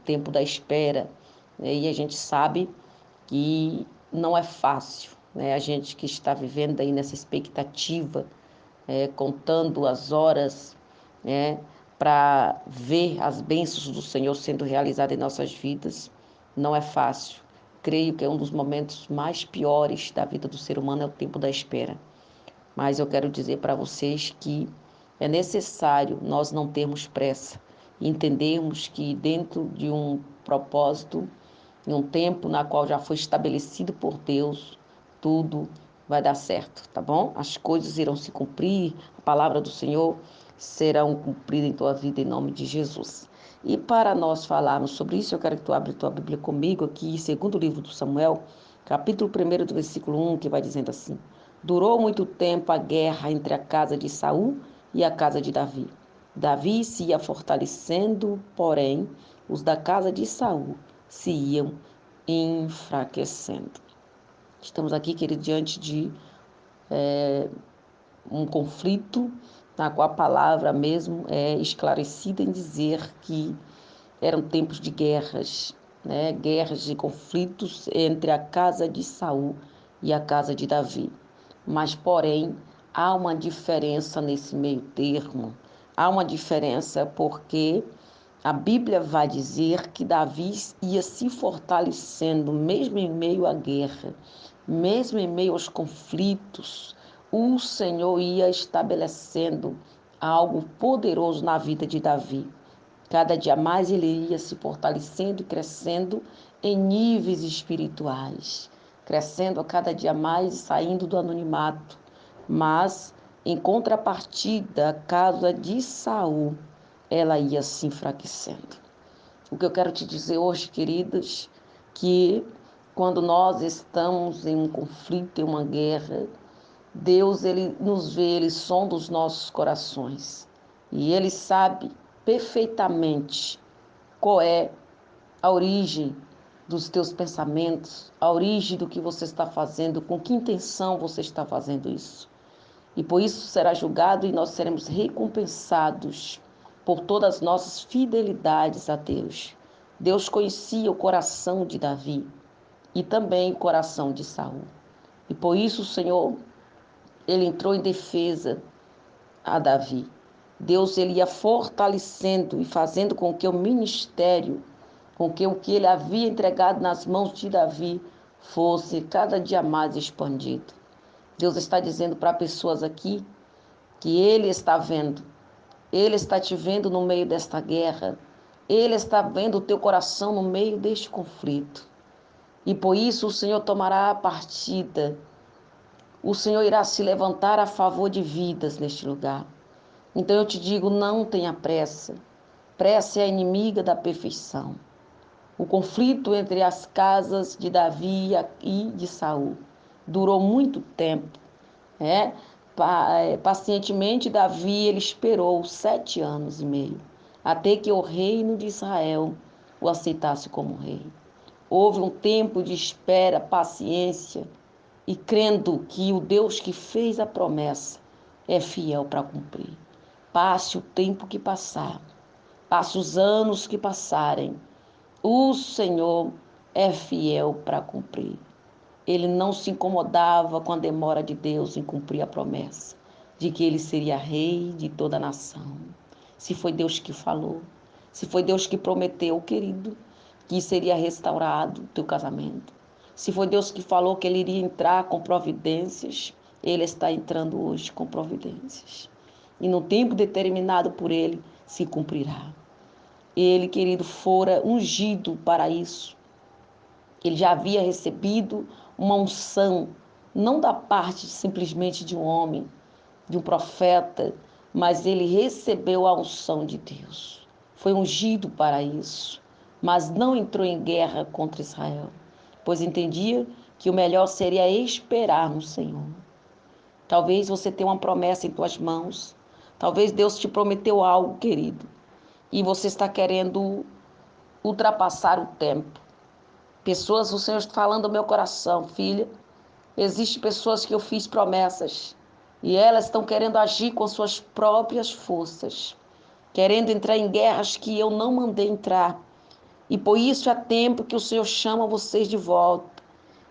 tempo da espera, né? E a gente sabe que não é fácil, né? A gente que está vivendo aí nessa expectativa, contando as horas, né, para ver as bênçãos do Senhor sendo realizadas em nossas vidas, não é fácil. Creio que é um dos momentos mais piores da vida do ser humano é o tempo da espera. Mas eu quero dizer para vocês que é necessário nós não termos pressa e entendermos que dentro de um propósito, em um tempo na qual já foi estabelecido por Deus, tudo vai dar certo, tá bom? As coisas irão se cumprir, a palavra do Senhor serão cumpridas em tua vida em nome de Jesus. E para nós falarmos sobre isso, eu quero que tu abra tua Bíblia comigo aqui, segundo o livro do Samuel, capítulo 1 do versículo 1, que vai dizendo assim: Durou muito tempo a guerra entre a casa de Saul e a casa de Davi. Davi se ia fortalecendo, porém, os da casa de Saul se iam enfraquecendo. Estamos aqui, querido, diante de um conflito na qual a palavra mesmo é esclarecida em dizer que eram tempos de guerras, né? Guerras e conflitos entre a casa de Saul e a casa de Davi. Mas, porém, há uma diferença nesse meio termo. Há uma diferença porque a Bíblia vai dizer que Davi ia se fortalecendo, mesmo em meio à guerra, mesmo em meio aos conflitos, o Senhor ia estabelecendo algo poderoso na vida de Davi. Cada dia mais ele ia se fortalecendo e crescendo em níveis espirituais, crescendo a cada dia mais e saindo do anonimato. Mas, em contrapartida, a casa de Saul, ela ia se enfraquecendo. O que eu quero te dizer hoje, queridas, que quando nós estamos em um conflito, em uma guerra, Deus, ele nos vê, ele sonda os nossos corações. E ele sabe perfeitamente qual é a origem dos teus pensamentos, a origem do que você está fazendo, com que intenção você está fazendo isso. E por isso será julgado e nós seremos recompensados por todas as nossas fidelidades a Deus. Deus conhecia o coração de Davi e também o coração de Saul. E por isso o Senhor, ele entrou em defesa a Davi. Deus, ele ia fortalecendo e fazendo com que o ministério, com que o que ele havia entregado nas mãos de Davi fosse cada dia mais expandido. Deus está dizendo para pessoas aqui que ele está vendo, ele está te vendo no meio desta guerra, ele está vendo o teu coração no meio deste conflito. E por isso o Senhor tomará a partida, o Senhor irá se levantar a favor de vidas neste lugar. Então eu te digo, não tenha pressa. Pressa é a inimiga da perfeição. O conflito entre as casas de Davi e de Saul durou muito tempo. Pacientemente, Davi ele esperou 7 anos e meio, até que o reino de Israel o aceitasse como rei. Houve um tempo de espera, paciência, e crendo que o Deus que fez a promessa é fiel para cumprir. Passe o tempo que passar, passe os anos que passarem, o Senhor é fiel para cumprir. Ele não se incomodava com a demora de Deus em cumprir a promessa de que ele seria rei de toda a nação. Se foi Deus que falou, se foi Deus que prometeu, querido, que seria restaurado o teu casamento, se foi Deus que falou que ele iria entrar com providências, ele está entrando hoje com providências. E no tempo determinado por ele, se cumprirá. Ele, querido, fora ungido para isso. Ele já havia recebido uma unção, não da parte simplesmente de um homem, de um profeta, mas ele recebeu a unção de Deus. Foi ungido para isso, mas não entrou em guerra contra Israel, pois entendia que o melhor seria esperar no Senhor. Talvez você tenha uma promessa em tuas mãos, talvez Deus te prometeu algo, querido, e você está querendo ultrapassar o tempo. Pessoas, o Senhor está falando ao meu coração, filha, existem pessoas que eu fiz promessas e elas estão querendo agir com suas próprias forças, querendo entrar em guerras que eu não mandei entrar. E por isso é tempo que o Senhor chama vocês de volta.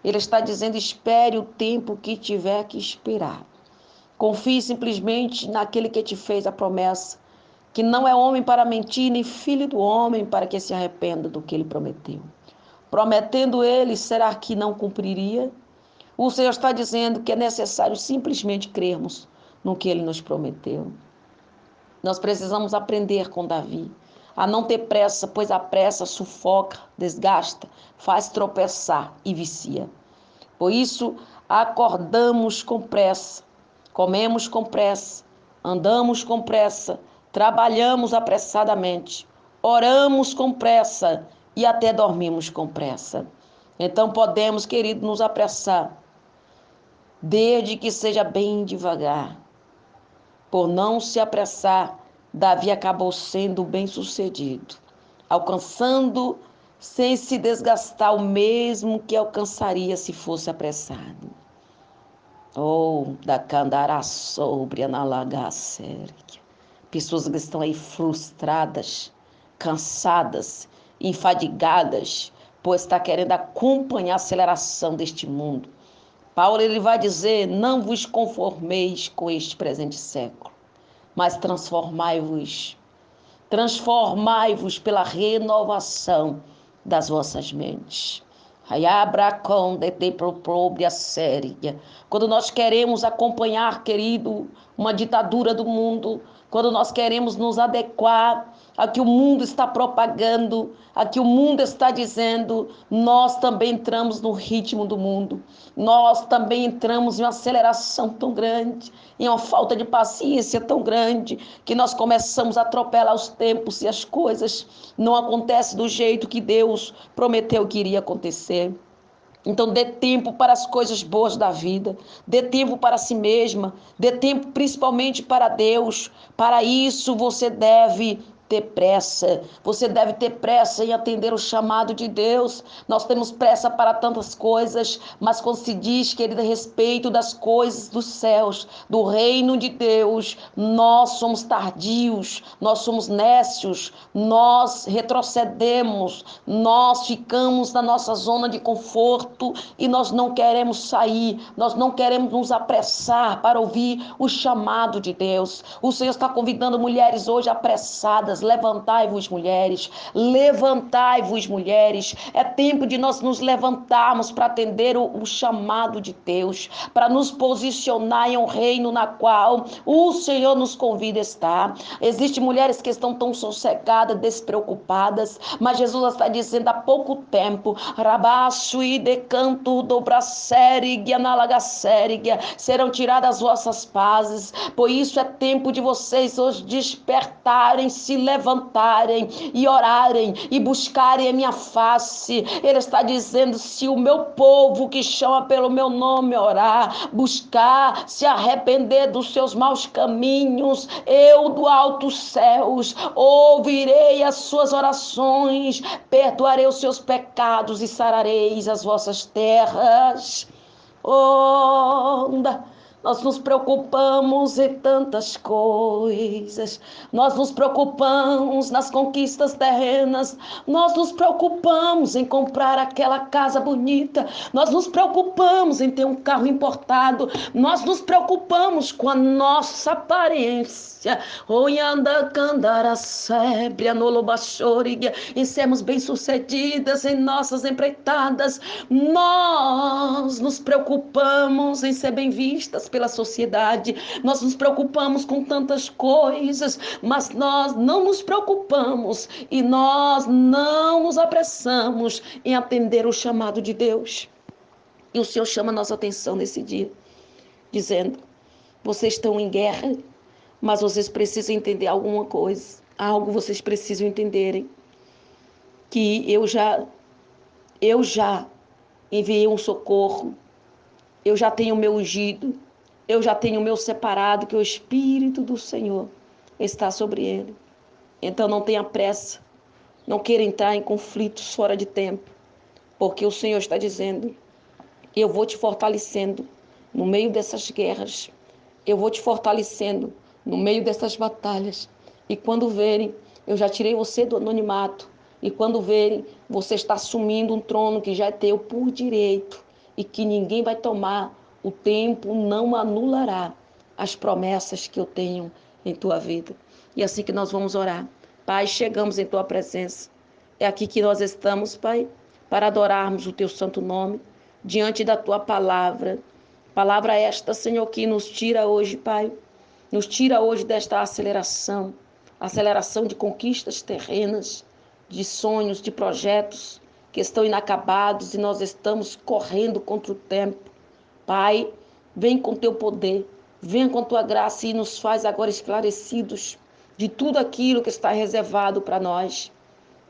Ele está dizendo: espere o tempo que tiver que esperar. Confie simplesmente naquele que te fez a promessa, que não é homem para mentir, nem filho do homem para que se arrependa do que ele prometeu. Prometendo ele, será que não cumpriria? O Senhor está dizendo que é necessário simplesmente crermos no que ele nos prometeu. Nós precisamos aprender com Davi a não ter pressa, pois a pressa sufoca, desgasta, faz tropeçar e vicia. Por isso, acordamos com pressa, comemos com pressa, andamos com pressa, trabalhamos apressadamente, oramos com pressa e até dormimos com pressa. Então podemos, querido, nos apressar, desde que seja bem devagar. Por não se apressar, Davi acabou sendo bem-sucedido, alcançando sem se desgastar o mesmo que alcançaria se fosse apressado. Oh, da candará sobre a nalagaséria. Pessoas que estão aí frustradas, cansadas, enfadigadas, pois está querendo acompanhar a aceleração deste mundo. Paulo ele vai dizer: não vos conformeis com este presente século, mas transformai-vos pela renovação das vossas mentes. Quando nós queremos acompanhar, querido, uma ditadura do mundo, quando nós queremos nos adequar a que o mundo está propagando, a que o mundo está dizendo, nós também entramos no ritmo do mundo. Nós também entramos em uma aceleração tão grande, em uma falta de paciência tão grande, que nós começamos a atropelar os tempos e as coisas não acontecem do jeito que Deus prometeu que iria acontecer. Então, dê tempo para as coisas boas da vida, dê tempo para si mesma, dê tempo principalmente para Deus. Para isso, você deve ter pressa, você deve ter pressa em atender o chamado de Deus. Nós temos pressa para tantas coisas, mas quando se diz, querida, a respeito das coisas dos céus, do reino de Deus, nós somos tardios, nós somos nécios, nós retrocedemos, nós ficamos na nossa zona de conforto e nós não queremos sair, nós não queremos nos apressar para ouvir o chamado de Deus. O Senhor está convidando mulheres hoje apressadas: levantai-vos, mulheres, levantai-vos, mulheres. É tempo de nós nos levantarmos para atender o chamado de Deus, para nos posicionar em um reino na qual o Senhor nos convida a estar. Existem mulheres que estão tão sossegadas, despreocupadas, mas Jesus está dizendo há pouco tempo: rabaço e decanto dobrasérig, analagasérig, serão tiradas as vossas pazes. Por isso é tempo de vocês hoje despertarem, se levantarem e orarem e buscarem a minha face. Ele está dizendo: se o meu povo que chama pelo meu nome orar, buscar, se arrepender dos seus maus caminhos, eu do altos céus ouvirei as suas orações, perdoarei os seus pecados e sarareis as vossas terras. Nós nos preocupamos em tantas coisas, nós nos preocupamos nas conquistas terrenas, nós nos preocupamos em comprar aquela casa bonita, nós nos preocupamos em ter um carro importado, nós nos preocupamos com a nossa aparência, em sermos bem-sucedidas em nossas empreitadas. Nós nos preocupamos em ser bem vistas pela sociedade, nós nos preocupamos com tantas coisas, mas nós não nos preocupamos e nós não nos apressamos em atender o chamado de Deus. E o Senhor chama a nossa atenção nesse dia, dizendo: vocês estão em guerra, mas vocês precisam entender alguma coisa, algo vocês precisam entenderem, que eu já enviei um socorro, eu já tenho o meu ungido, eu já tenho o meu separado, que o Espírito do Senhor está sobre ele. Então não tenha pressa, não queira entrar em conflitos fora de tempo, porque o Senhor está dizendo: eu vou te fortalecendo no meio dessas guerras, eu vou te fortalecendo no meio dessas batalhas, e quando verem, eu já tirei você do anonimato, E quando verem, você está assumindo um trono que já é teu por direito e que ninguém vai tomar, o tempo não anulará as promessas que eu tenho em tua vida. E assim que nós vamos orar. Pai, chegamos em tua presença. É aqui que nós estamos, Pai, para adorarmos o teu santo nome, diante da tua palavra. Palavra esta, Senhor, que nos tira hoje, Pai, nos tira hoje desta aceleração de conquistas terrenas, de sonhos, de projetos que estão inacabados e nós estamos correndo contra o tempo. Pai, vem com teu poder, vem com tua graça e nos faz agora esclarecidos de tudo aquilo que está reservado para nós.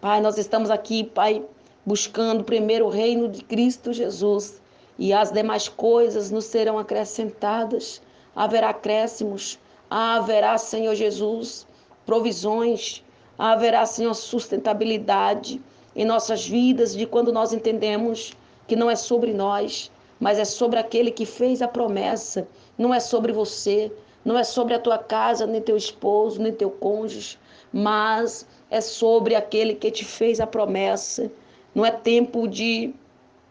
Pai, nós estamos aqui, Pai, buscando primeiro o reino de Cristo Jesus e as demais coisas nos serão acrescentadas. Haverá acréscimos, haverá, Senhor Jesus, provisões, haverá, Senhor, sustentabilidade em nossas vidas de quando nós entendemos que não é sobre nós, mas é sobre aquele que fez a promessa. Não é sobre você, não é sobre a tua casa, nem teu esposo, nem teu cônjuge, mas é sobre aquele que te fez a promessa. Não é tempo de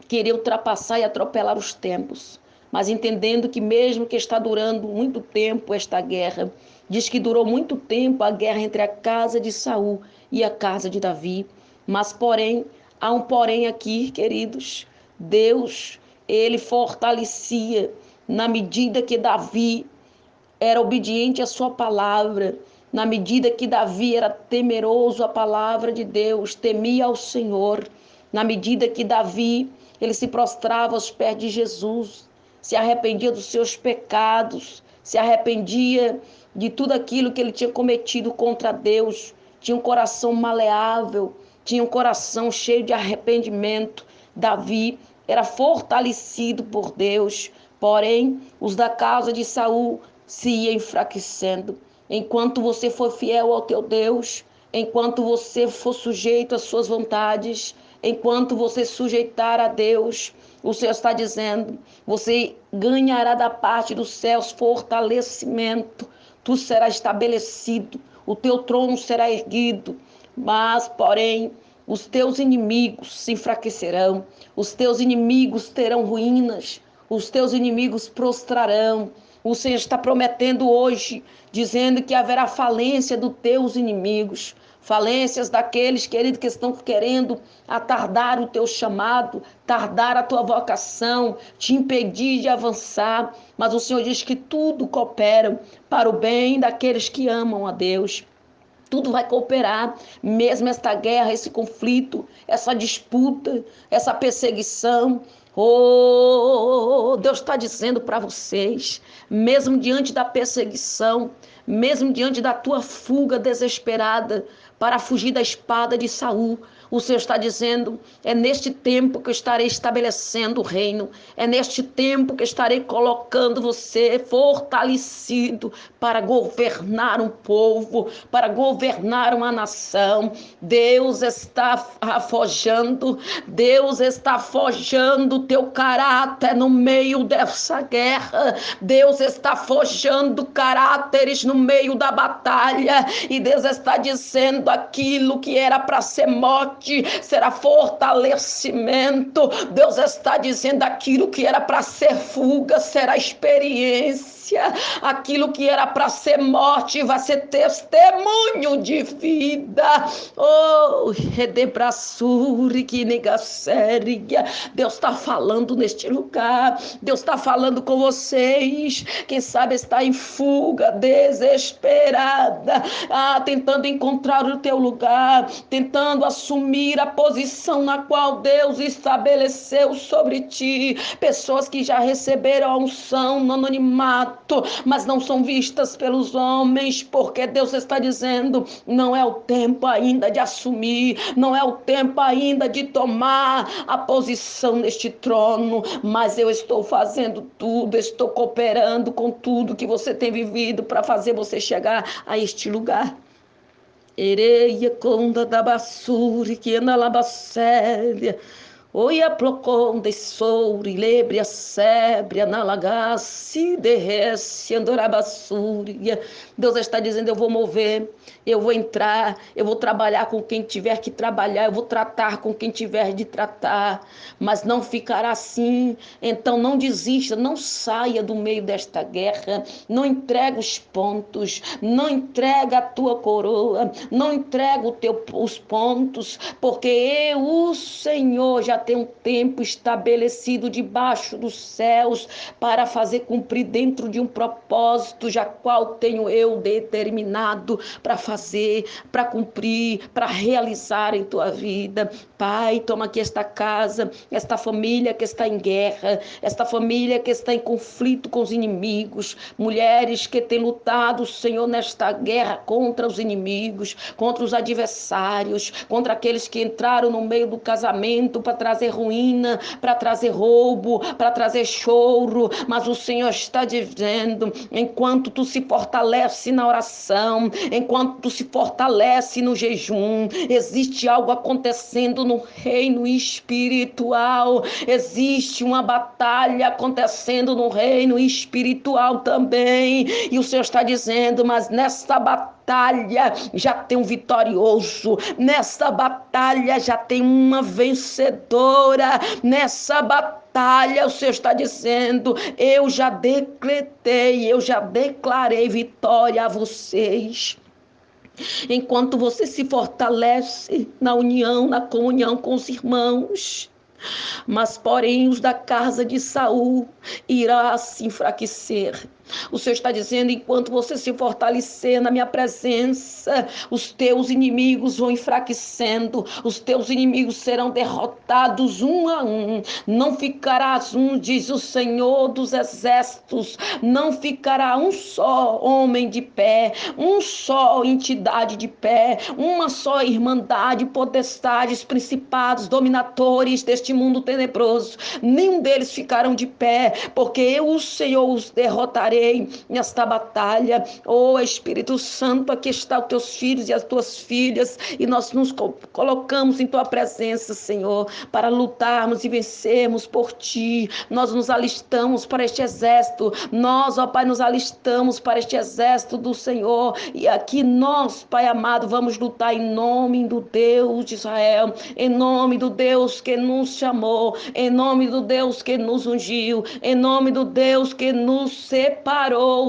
querer ultrapassar e atropelar os tempos, mas entendendo que mesmo que está durando muito tempo esta guerra, diz que durou muito tempo a guerra entre a casa de Saul e a casa de Davi, mas porém, há um porém aqui, queridos, Deus, ele fortalecia na medida que Davi era obediente à sua palavra, na medida que Davi era temeroso à palavra de Deus, temia ao Senhor, na medida que Davi, ele se prostrava aos pés de Jesus, se arrependia dos seus pecados, se arrependia de tudo aquilo que ele tinha cometido contra Deus, tinha um coração maleável, tinha um coração cheio de arrependimento. Davi era fortalecido por Deus, porém, os da casa de Saul se ia enfraquecendo. Enquanto você for fiel ao teu Deus, enquanto você for sujeito às suas vontades, enquanto você sujeitar a Deus, o Senhor está dizendo, você ganhará da parte dos céus fortalecimento, tu serás estabelecido, o teu trono será erguido, mas, porém, os teus inimigos se enfraquecerão, os teus inimigos terão ruínas, os teus inimigos prostrarão. O Senhor está prometendo hoje, dizendo que haverá falência dos teus inimigos, falências daqueles, querido, que estão querendo atardar o teu chamado, tardar a tua vocação, te impedir de avançar. Mas o Senhor diz que tudo coopera para o bem daqueles que amam a Deus. Tudo vai cooperar, mesmo esta guerra, esse conflito, essa disputa, essa perseguição. Oh, Deus está dizendo para vocês, mesmo diante da perseguição, mesmo diante da tua fuga desesperada para fugir da espada de Saul, o Senhor está dizendo, é neste tempo que eu estarei estabelecendo o reino, é neste tempo que eu estarei colocando você fortalecido para governar um povo, para governar uma nação. Deus está forjando, Deus está forjando o teu caráter no meio dessa guerra, Deus está forjando caráteres no meio da batalha, e Deus está dizendo aquilo que era para ser morte, será fortalecimento. Deus está dizendo aquilo que era para ser fuga, será experiência. Aquilo que era para ser morte vai ser testemunho de vida. Oh, redebrassuri que negaséria. Deus está falando neste lugar. Deus está falando com vocês. Quem sabe está em fuga, desesperada, tentando encontrar o teu lugar, tentando assumir a posição na qual Deus estabeleceu sobre ti. Pessoas que já receberam a unção no anonimato, mas não são vistas pelos homens, porque Deus está dizendo, não é o tempo ainda de assumir, não é o tempo ainda de tomar a posição neste trono, mas eu estou fazendo tudo, estou cooperando com tudo que você tem vivido para fazer você chegar a este lugar. Ereia conda da basura que anda lá basséria. Oia ploconde souri, lebre a sébria, nalagasse, derrece, andorabassúria. Deus está dizendo, eu vou mover, eu vou entrar, eu vou trabalhar com quem tiver que trabalhar, eu vou tratar com quem tiver de tratar, mas não ficará assim. Então não desista, não saia do meio desta guerra, não entrega os pontos, não entrega a tua coroa, não entrega os pontos, porque eu, o Senhor, já tem um tempo estabelecido debaixo dos céus para fazer cumprir dentro de um propósito, já qual tenho eu determinado para fazer, para cumprir, para realizar em tua vida. Pai, toma aqui esta casa, esta família que está em guerra, esta família que está em conflito com os inimigos, mulheres que têm lutado, Senhor, nesta guerra contra os inimigos, contra os adversários, contra aqueles que entraram no meio do casamento para trazer ruína, para trazer roubo, para trazer choro, mas o Senhor está dizendo, enquanto tu se fortalece na oração, enquanto tu se fortalece no jejum, existe algo acontecendo no reino espiritual, existe uma batalha acontecendo no reino espiritual também, e o Senhor está dizendo, mas nesta batalha já tem um vitorioso, nessa batalha já tem uma vencedora, nessa batalha o Senhor está dizendo, eu já decretei, eu já declarei vitória a vocês. Enquanto você se fortalece na união, na comunhão com os irmãos, mas porém os da casa de Saul irá se enfraquecer. O Senhor está dizendo, enquanto você se fortalecer na minha presença, os teus inimigos vão enfraquecendo, os teus inimigos serão derrotados um a um. Não ficarás um, diz o Senhor dos exércitos, não ficará um só homem de pé, um só entidade de pé, uma só irmandade, potestades, principados, dominadores deste mundo tenebroso. Nenhum deles ficarão de pé, porque eu, o Senhor, os derrotarei nesta batalha. Oh Espírito Santo, aqui está os teus filhos e as tuas filhas, e nós nos colocamos em tua presença, Senhor, para lutarmos e vencermos por ti. Nós nos alistamos para este exército, nós, ó Pai, nos alistamos para este exército do Senhor, e aqui nós, Pai amado, vamos lutar em nome do Deus de Israel, em nome do Deus que nos chamou, em nome do Deus que nos ungiu, em nome do Deus que nos separou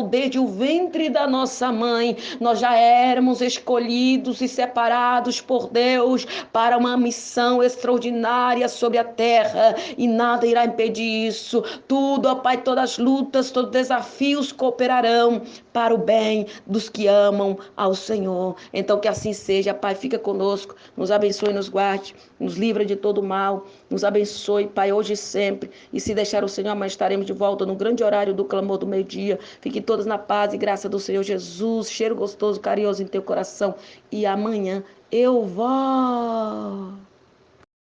desde o ventre da nossa mãe. Nós já éramos escolhidos e separados por Deus para uma missão extraordinária sobre a terra, e nada irá impedir isso. Tudo, ó Pai, todas as lutas, todos os desafios cooperarão para o bem dos que amam ao Senhor. Então que assim seja, Pai, fica conosco, nos abençoe, nos guarde, nos livra de todo mal, nos abençoe, Pai, hoje e sempre, e se deixar o Senhor, amanhã estaremos de volta no grande horário do clamor do meio-dia. Fiquem todos na paz e graça do Senhor Jesus, cheiro gostoso, carinhoso em teu coração, e amanhã eu volto.